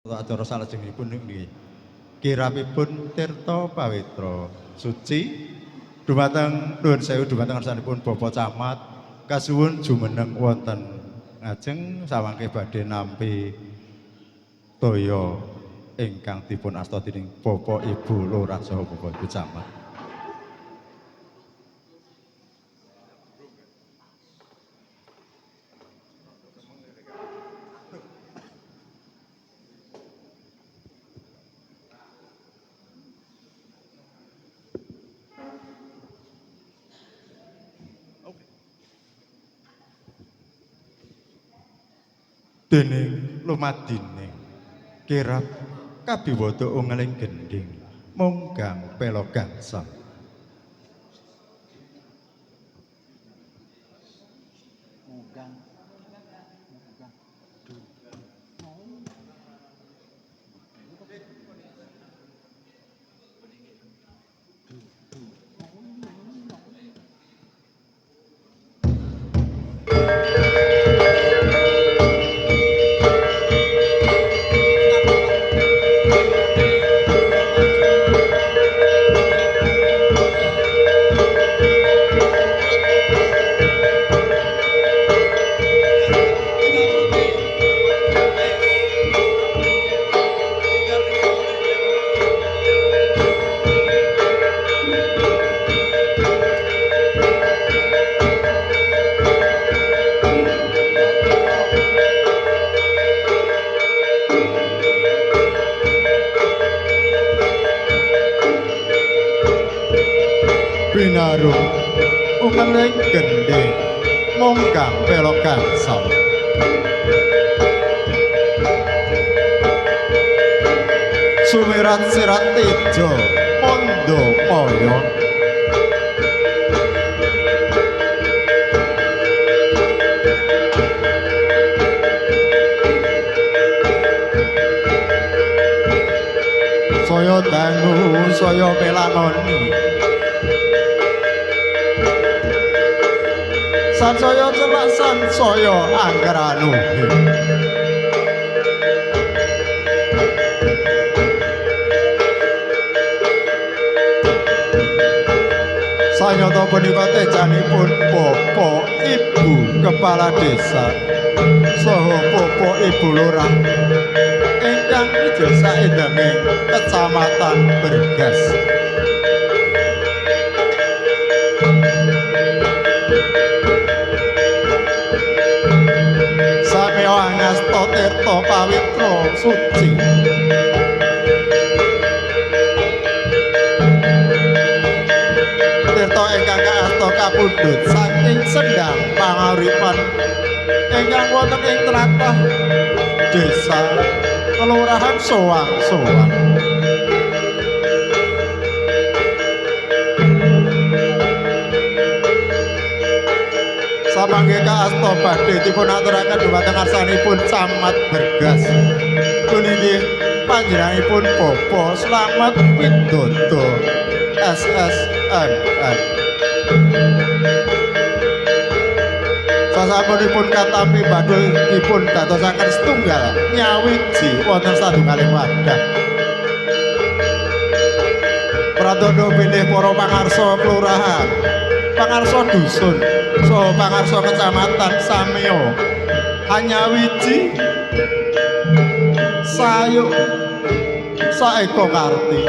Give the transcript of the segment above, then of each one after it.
acara salajengipun nggih kirapipun tirta pawitra suci dumateng nuwun sewu dumateng ngarsanipun Bapak Camat kasuwun jumeneng wonten ngajeng sawangke badhe nampi toya ingkang dipun asta dening Bapak Ibu Lurah saha Bapak Ibu Camat. Dening lumadining kirap kabiwada ungeling gending munggang pelo gangsal binarung ungeling gending munggang pelo gangsal sumirat sirat tejo mondo moyo saya dangu saya melanoni sansaya celak sansaya anggranuhi sanyata punika tejanipun Bapak Ibu Kepala Desa saha Bapak Ibu Lurah ingkang ijol saindenging Kecamatan Bergas. Ngasta tirta pawitra suci tirta ingkang kaasta kapundhut saking sendang panguripan ingkang wonten ing tlatah desa kelurahan Sowang-Sowang samangke kaasta badhe dipun aturaken dhumateng ngarsanipun Camat Bergas puniki panjenenganipun Bapak Slamet Widodo SSMN sasampunipun katampi badhe dipun dadosaken setunggal nyawiji wonten satunggaling wadah pratandha pilih para pangarsa kelurahan pangarsa dusun saha pangarsa kecamatan Samyo hanyawiji sayuk saeka karti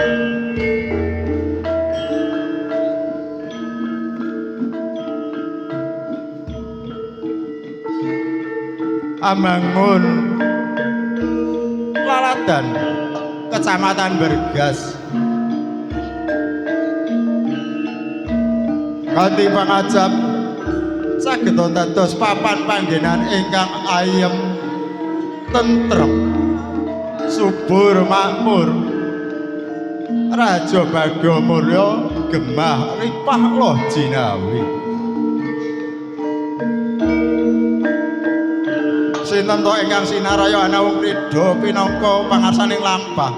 amangun laladan Kecamatan Bergas kanthi pangajap saged dados papan panggenan ingkang ayem tentrem subur makmur Raja Bagomurya gemah ripah loh jinawi sinten to ingkang sinaraya ana wong ridho pinangka pangarsaning lampah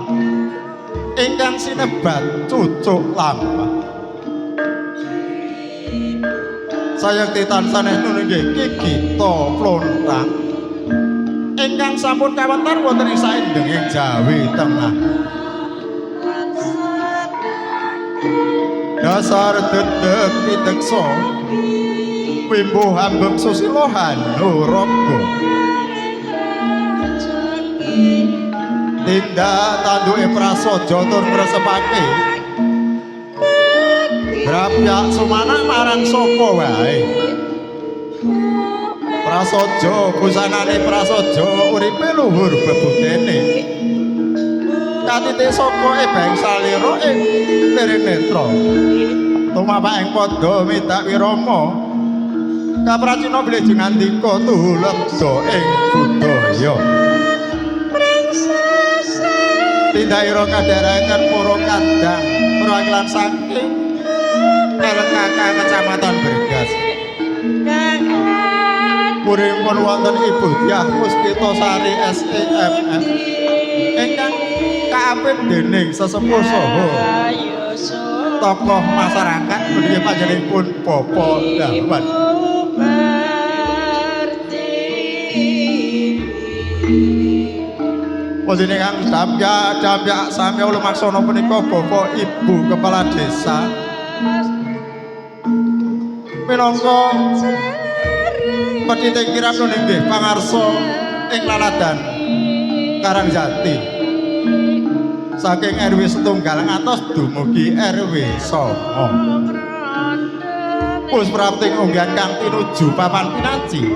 ingkang sinebat cucuk lampah sayang titan sanes nunggih Ki Gita Plontang ingkang sampun kawentar wonten ing saindenging Jawi Tengah. Dasar dedek pitekso wimbuh ambeng susilo hanuraga tindak tanduke prasaja tur ngresepake grapyak sumanak marang sapa wae. Prasaja busanane prasaja uripe luhur bebutene katite saka ebeng salira ing liring netra tumapak ing padha midak wirama kapracina blejeng andika tuhulegda ing budaya tindaira kadharaken para kadang perwakilan saking LKK Kecamatan Bergas puripun wonten Ibu Diah Puspitasari SEMM ingkang kaapit dening sesepuh saha tokoh masyarakat menika panjenenganipun Bapak Dahwan. Panjenengan damyak sami lumaksana punika Bapak Ibu Kepala Desa minangka petiting kirap nggih pangarsa ing laladan Karangjati saking RW setunggal ngantos dumugi RW 9 pus prapting unggahan kang tinuju papan pinaji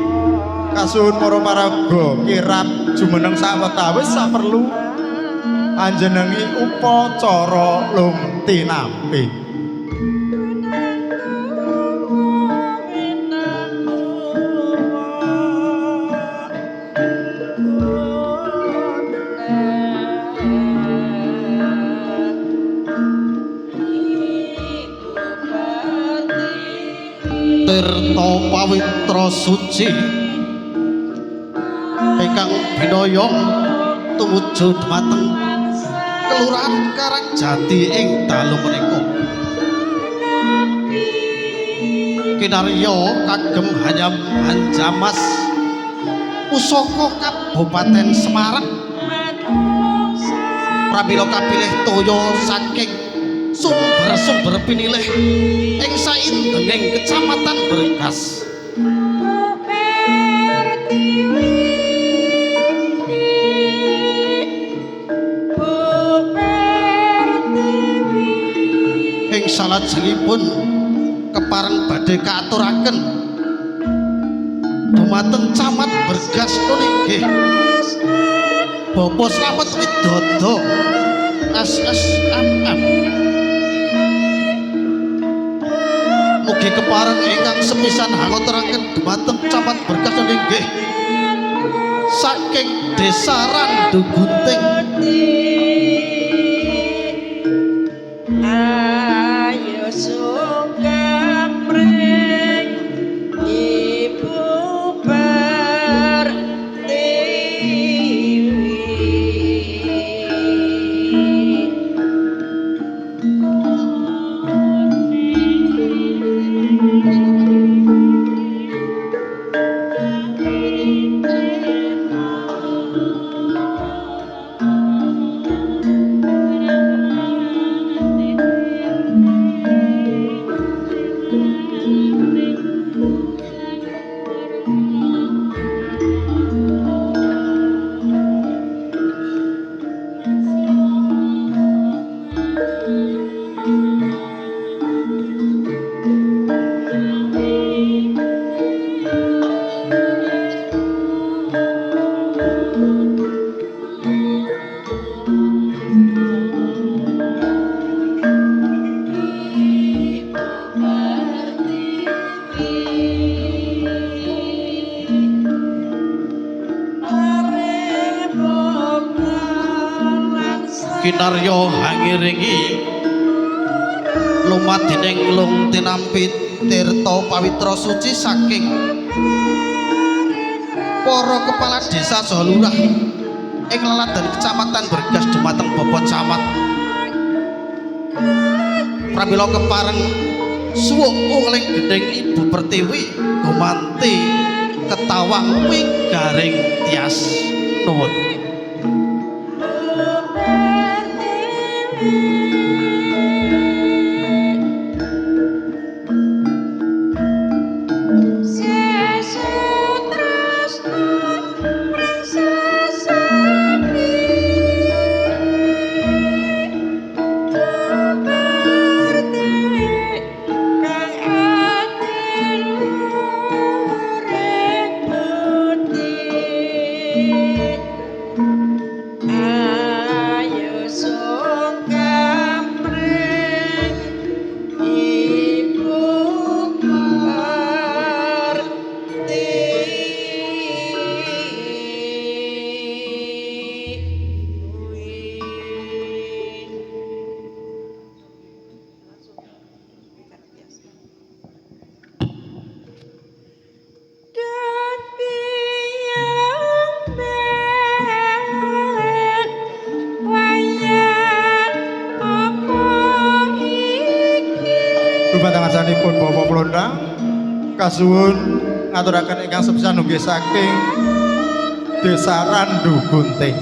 kasuhun para paraga kirap jumeneng sawetawis saperlu anjenengi upacara lumtinampi. Tirta pawitra suci ingkang binaya tumuju dhumateng Kelurahan Karangjati ing dalu menika kinarya kagem Hayam Hanjamas pusaka Kabupaten Semarang pramila kapilih toya saking sumber-sumber pinilih ing saindenging Kecamatan Bergas ing salajengipun kepareng badhe kaaturaken dumateng Camat Bergas nggih Bapak Slamet Widodo SSMM mugi kepareng ingkang sepisan hangaturaken dumateng Camat Bergas nggih saking Desa Randu Gunting ayo sukamring Ibu kinarya hangiringi lumadining lung tinampi tirta pawitra suci saking para kepala desa saha lurah ing laladan Kecamatan Bergas dumateng Bapak Camat pramila kepareng suwuk ungling gedeng Ibu Pertiwi gumanti ketawang wigaring tias nuwun. Ayo sung kamreng ibu dan biang ben wayang apa iki Dumateng ngarsanipun Bapak Plondang kasuwun ngaturaken ingkang sepisan nggih saking Desa Randu Gunting.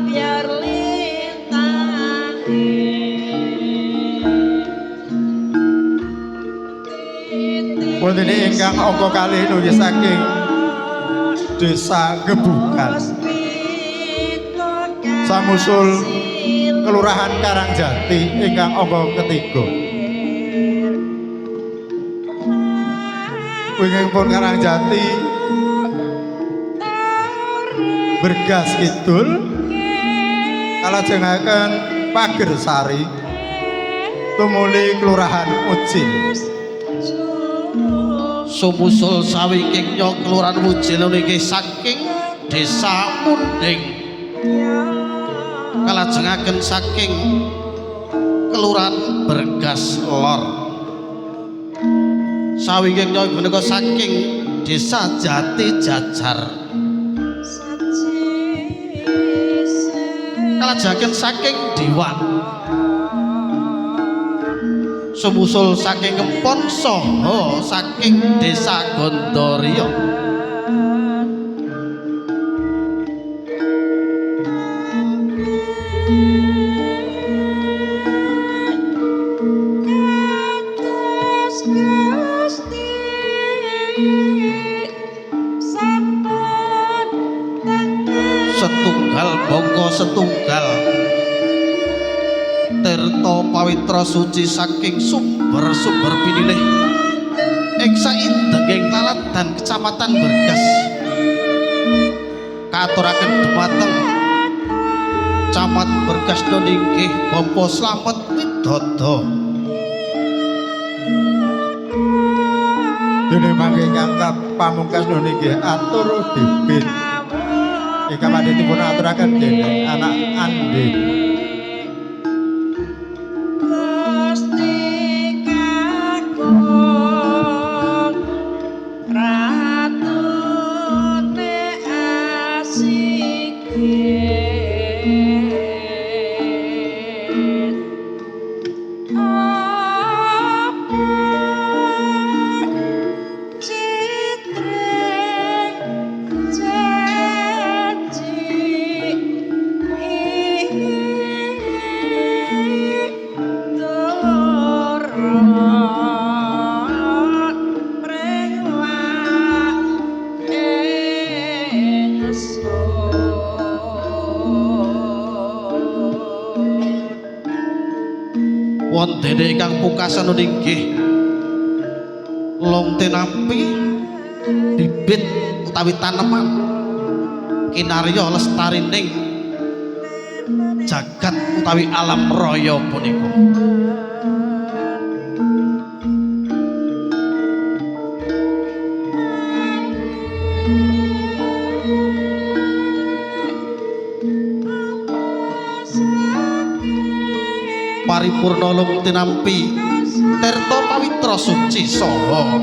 biar lintang Wonten ingkang angka kalih nggih saking Desa Gebukan. Samusul Kelurahan Karangjati ingkang angka ketiga. Wingipun Karangjati Bergas Kidul kalajengaken Pagersari tumuli Kelurahan Ucil. Sumusul sawiking nya kelurahan Wujil niki saking Desa Munding kalajengaken saking Kelurahan Bergas Lor. Sawiking nya menika saking Desa Jati Jajar kalajengaken saking Diwan. Sumusul saking Kempon saha saking Desa Gondorio. Setunggal bangka setunggal tirta pawitra suci saking sumber-sumber pinilih ing saindenging laladan Kecamatan Bergas katuraken dumateng Camat Bergas nggih Bapak Slamet Widodo. Dene mangke ingkang pamungkas nggih atur bibit ingkang pandhetipun aturaken dening anak Andin. Wontene ingkang pungkasan inggih long tinampi bibit utawi taneman kinarya lestarining jagat utawi alam raya punika. Paripurna long tinampi tirta pawitra suci saha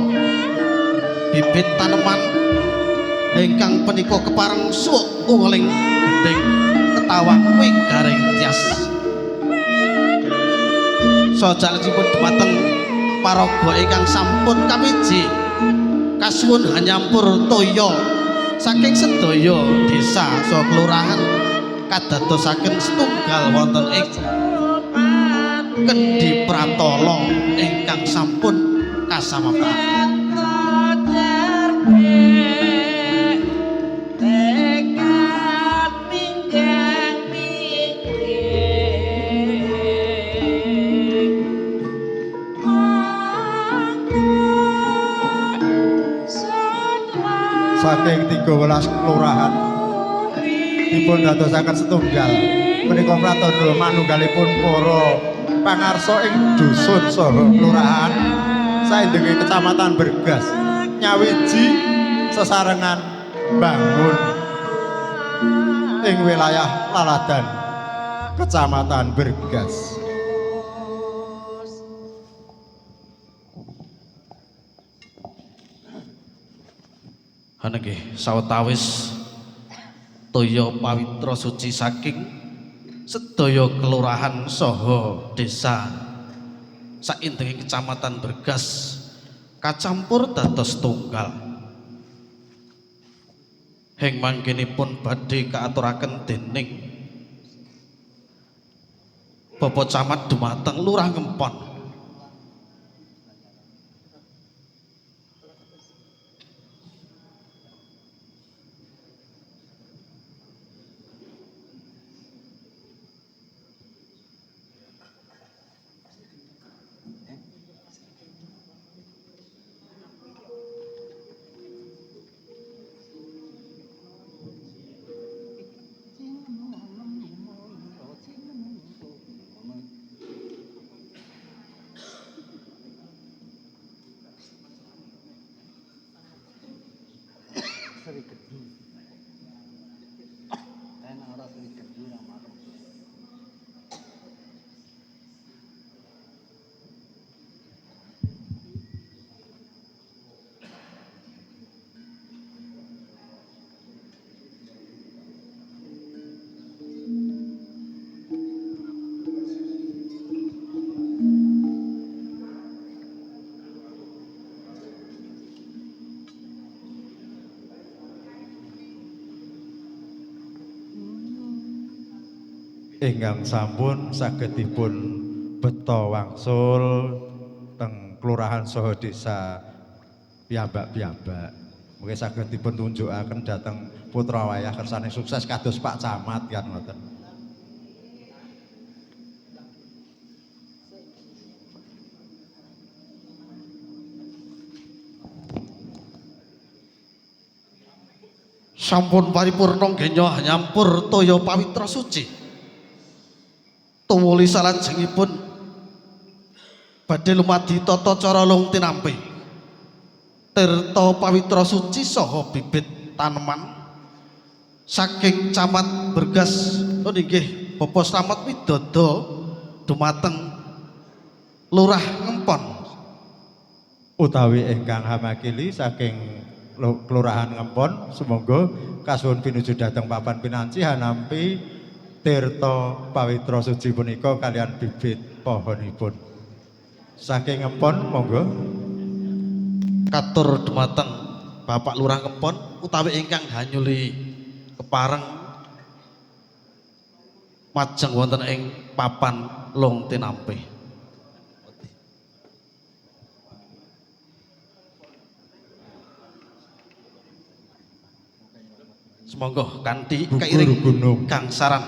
bibit taneman ingkang punika kepareng suwuk uling gending ketawang wigaring tias sajalesipun dumateng paraga ingkang sampun kamiji kasuwun hanyampur toya saking sedaya desa saha kelurahan kadadosaken setunggal wonten ing Kendhi Pratala ingkang sampun kasamapta. Saking 13 kelurahan dipun dadosaken setunggal menika pratandha manunggalipun para pangarsa ing dusun saha kelurahan saindenging Kecamatan Bergas nyawiji sesarengan bangun ing wilayah Laladan Kecamatan Bergas. Nggih sawetawis toya pawitra suci saking sedaya kelurahan saha desa saindenging Kecamatan Bergas kacampur dados tunggal. Heng mangkenipun badhe kaaturaken dening Bapak Camat dumateng Lurah Ngempon. Ingkang sampun saged dipun beta wangsul teng kelurahan saha desa piyambak-piyambak. Mugi saged dipun tunjukaken dhateng putra wayah kersane sukses kados Pak Camat kan ngoten. Sampun paripurna genya nyampur toya pawitra suci. Tuwuli salajengipun badhe lumadi tata cara lung tinampi tirta pawitra suci saha bibit taneman saking Camat Bergas nggih Bapak Slamet Widodo dumateng Lurah Ngempon utawi ingkang hamakili saking Kelurahan Ngempon sumangga kasuwun pinuju dhateng papan pinanci hanampi tirta pawitra suci punika kalian bibit pohonipun. Saking Ngempon monggo katur dumateng Bapak Lurah Ngempon utawi ingkang hanyuli kepareng majeng wonten ing papan lung tinampi. Semonggo kanthi kairing Kang Saran.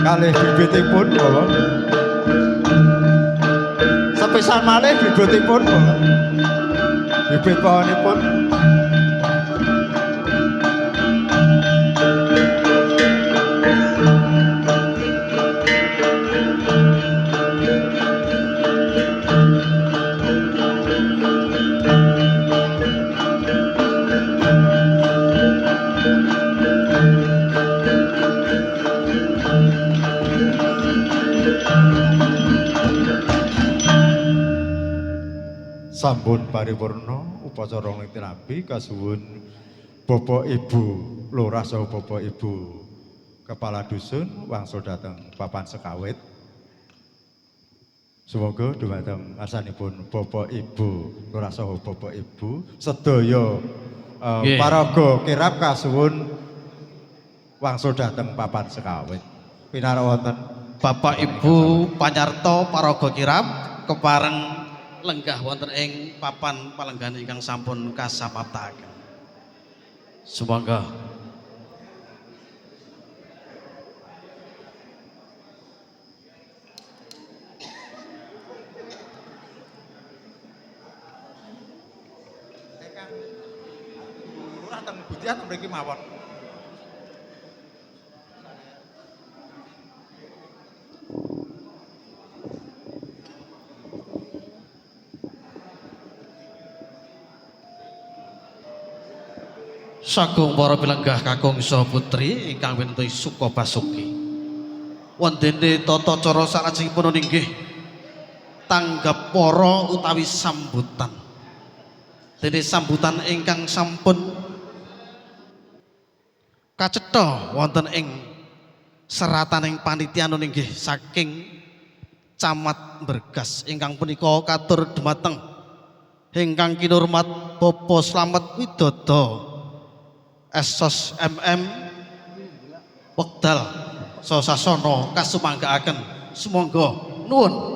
Kalih bibitipun Bapak. Sepisan malih bibitipun Bapak. Bibit pohonipun. sampun paripurna upacara nitirabi kasuwun Bapak Ibu Lurah saha Bapak Ibu Kepala Dusun wangsul dhateng papan sekawit. Semoga dumateng ngarsanipun Bapak Ibu Lurah saha Bapak Ibu sedaya paraga kirab kasuwun wangsul dhateng papan sekawit. Pinarak wonten Bapak Ibu panyarta paraga kirab kepareng lenggah wonten ing papan palenggan ingkang sampun kasapataken. Sumangga. Lurah teng Butiah teng mriki mawon. Sagung para pilenggah kakung saha putri ingkang winten suka basuki. Wondene tata cara salajengipun inggih tanggap para utawi sambutan. Dene sambutan ingkang sampun kacetha wonten ing serataning panitia inggih saking Camat Bergas ingkang punika katur dumateng ingkang kinurmat Bapak Slamet Widodo Esos MM Wekdal Sasasana kasumanggaaken sumangga nuwun.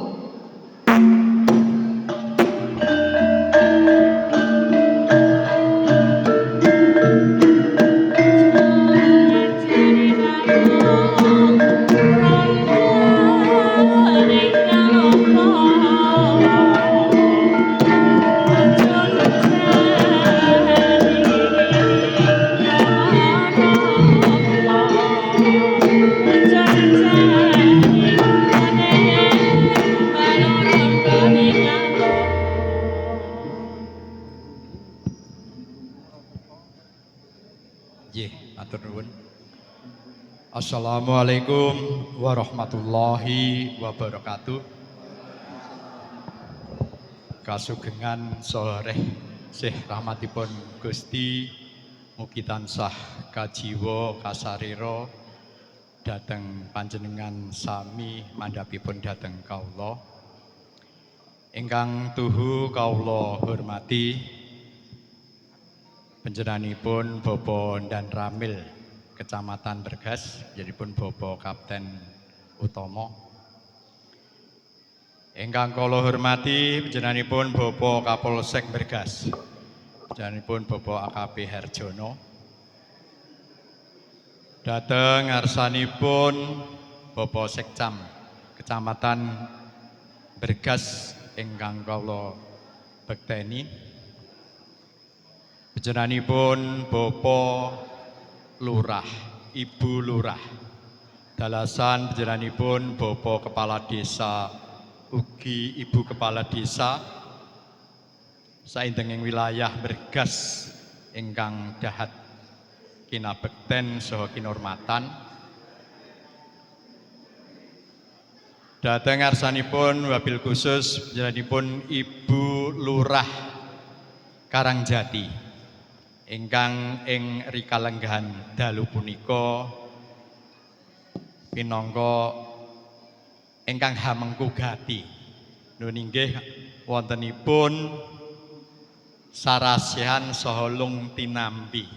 Assalamualaikum warahmatullahi wabarakatuh. Kasugengan soreh Sih rahmatipun Gusti mugi tansah kajiwa kasarira dhateng panjenengan sami mandhapipun dhateng kawula. Ingkang tuhu kawula hormati panjenenganipun Bapak Dan Ramil Kecamatan Bergas, jadipun Bapak Kapten Utama. Ingkang kula hormati panjenenganipun Bapak Kapolsek Bergas, panjenenganipun Bapak AKP Herjono. Dhateng ngarsanipun Bapak Sekcam Kecamatan Bergas ingkang kula bekteni. Panjenenganipun Bapak Lurah, Ibu Lurah, dalasan panjenenganipun Bapak Kepala Desa ugi Ibu Kepala Desa saindenging wilayah Bergas ingkang dahat kinabekten saha kinurmatan. Dhateng ngarsanipun wabil khusus panjenenganipun Ibu Lurah Karangjati ingkang ing rikalenggahan dalu punika pinangka ingkang hamengku gati nun inggih wontenipun sarasihan saha lung tinambi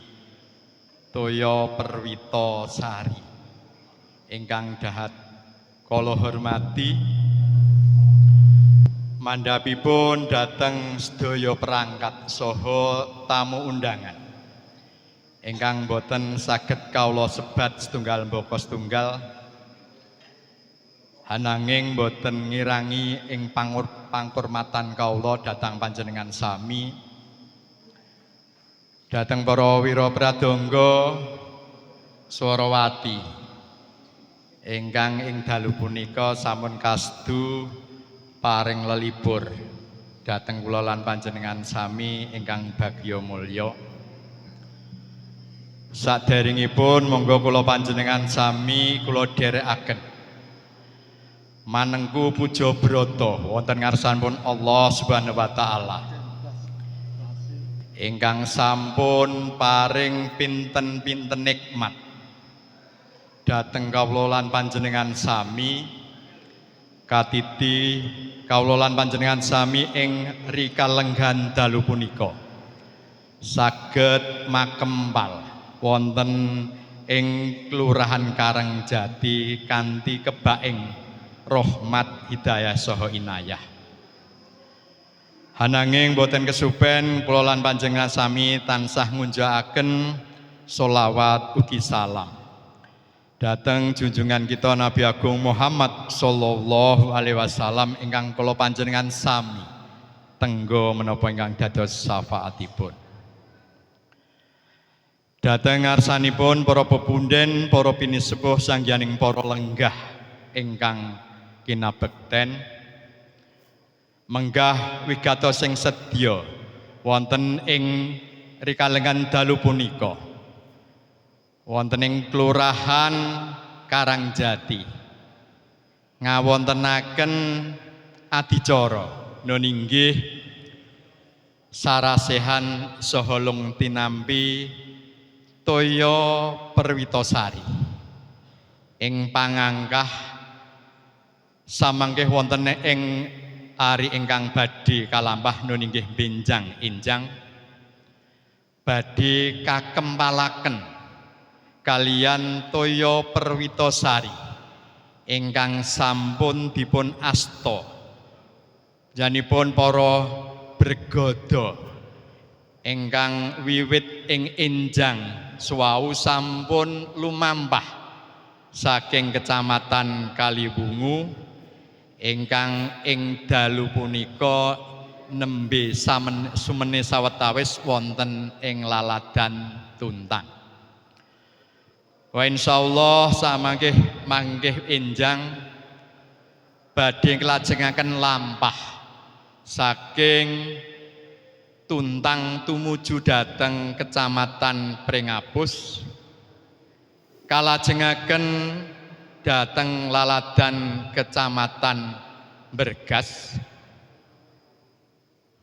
toya Perwita Sari ingkang dahat kula hormati mandhapipun dhateng sedaya perangkat saha tamu undangan ingkang boten saged kawula sebat setunggal mbaka setunggal ananging boten ngirangi ing pangkurmatan kawula dhateng panjenengan sami, dhateng para wira pradangga Swarawati ingkang ing dalu punika sampun kastu paring lelibur dhateng kula lan panjenengan sami ingkang bagya mulya. Saderengipun monggo kula panjenengan sami kula dherekaken manengku puja brata wonten ngarsanipun Allah Subhanahu wa taala. ingkang sampun paring pinten-pinten nikmat dhateng kawula lan panjenengan sami katiti kawula lan panjenengan sami ing rikalenggan dalu punika saged makempal wonten ing Kelurahan Karangjati kanthi kebaing rahmat hidayah saha inayah. Hananging boten kesupen kula lan panjenengan sami tansah ngunjukaken sholawat ugi salam dhateng junjungan kita Nabi Agung Muhammad sallallahu alaihi wasallam ingkang kula panjenengan sami tenggo menapa ingkang dados syafaatipun. Dhateng ngarsanipun para pepunden, para pinisepuh sanggianing para lenggah ingkang kinabekten menggah wigatos sing sedya wonten ing rikalengan dalu punika wonten ing Kelurahan Karangjati ngawontenaken adicara nuninggih sarasehan saha lung tinampi toya Perwitasari ing pangangkah samangkih wonten ing ari ingkang badhe kalampah nuninggih benjang injang badhe kakempalaken kaliyan toya Perwitasari ingkang sampun dipun asta janipun para bergada ingkang wiwit ing enjang swau sampun lumampah saking Kecamatan Kaliwungu ingkang ing dalu punika nembe sumene sawetawis wonten ing Laladan Tuntang. Wa insyaallah samangkih mangkih enjang badhe kelajengaken lampah saking Tuntang tumuju dhateng Kecamatan Pringabus kalajengaken dhateng Laladan Kecamatan Bergas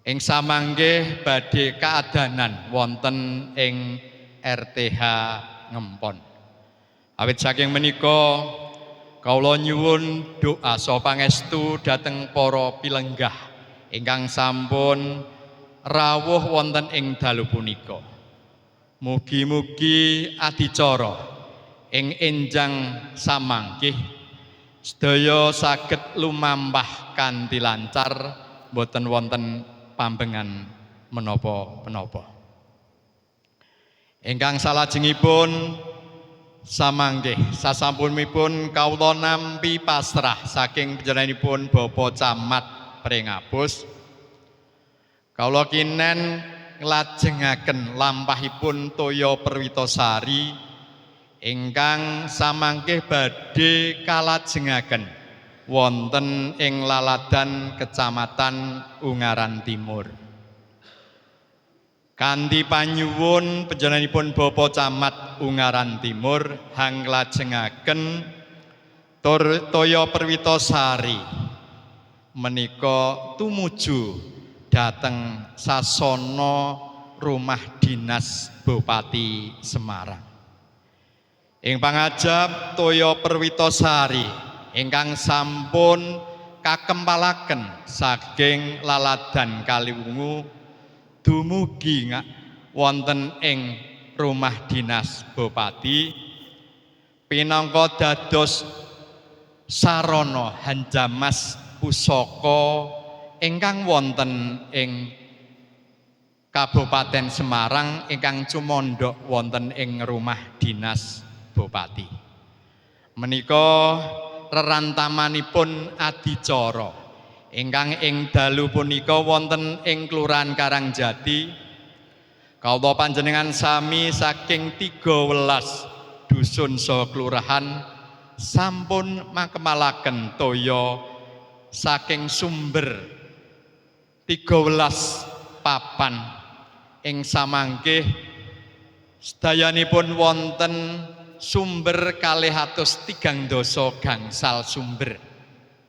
ing samanggih badhe kaadanan wonten ing RTH Ngempon. Awit saking menika kawula nyuwun doa saha pangestu dhateng para pilenggah ingkang sampun rawuh wonten ing dalu punika. Mugi-mugi adicara ing enjang samangkih sedaya saged lumampah kanthi lancar boten wonten pambengan menapa-menapa. Ingkang salajengipun samangkih sasampunipun kawula nampi pasrah saking panjenenganipun Bapak Camat Pringabus kawula kinen nglajengaken lampahipun toya Perwitasari ingkang samangkih badhe kalajengaken wonten ing Laladan Kecamatan Ungaran Timur. Kanthi panyuwun panjenenganipun Bapak Camat Ungaran Timur hang nglajengaken toya Perwitasari menika tumuju dhateng sasana rumah dinas Bupati Semarang. Ing pangajab toya Perwitasari ingkang sampun kakempalaken saking Laladan Kaliwungu dumugi wonten ing rumah dinas Bupati pinangka dados sarana hanjamas pusaka ingkang wonten ing Kabupaten Semarang ingkang cumondhok wonten ing rumah dinas Bupati. Menika rerantamanipun adicara ingkang ing dalu punika wonten ing Kelurahan Karangjati. Kawula panjenengan sami saking 13 dusun saha kelurahan sampun makemalaken toya saking sumber 13 papan ing samangkih sedayanipun wonten sumber 230 gangsal sumber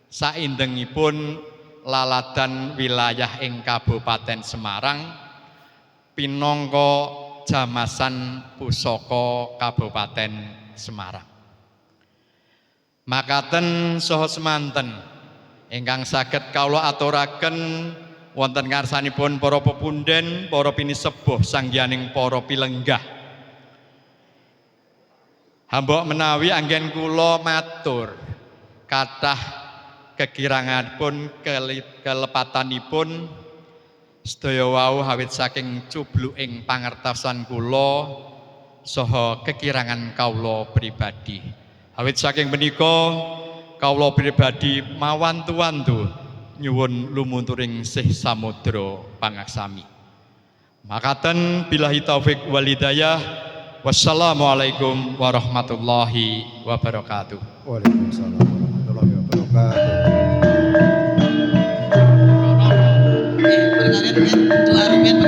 saindengipun Laladan wilayah ing Kabupaten Semarang pinangka jamasan pusaka Kabupaten Semarang. Makaten saha semanten ingkang saged kawula aturaken wonten ngarsanipun para pepunden, para pinisepuh sanggianing para pilenggah. Hambok menawi anggen kula matur kathah kekiranganipun kelepatanipun sedaya wau awit saking cubluking pangertosan kula saha kekirangan kawula pribadi. Awit saking menika kawula pribadi mawantu-wantu nyuwun lumunturing sih samudra pangaksami. Makaten billahi taufik wal hidayah. Wassalamualaikum warahmatullahi wabarakatuh. Waalaikumsalam warahmatullahi wabarakatuh. Doa rumiyin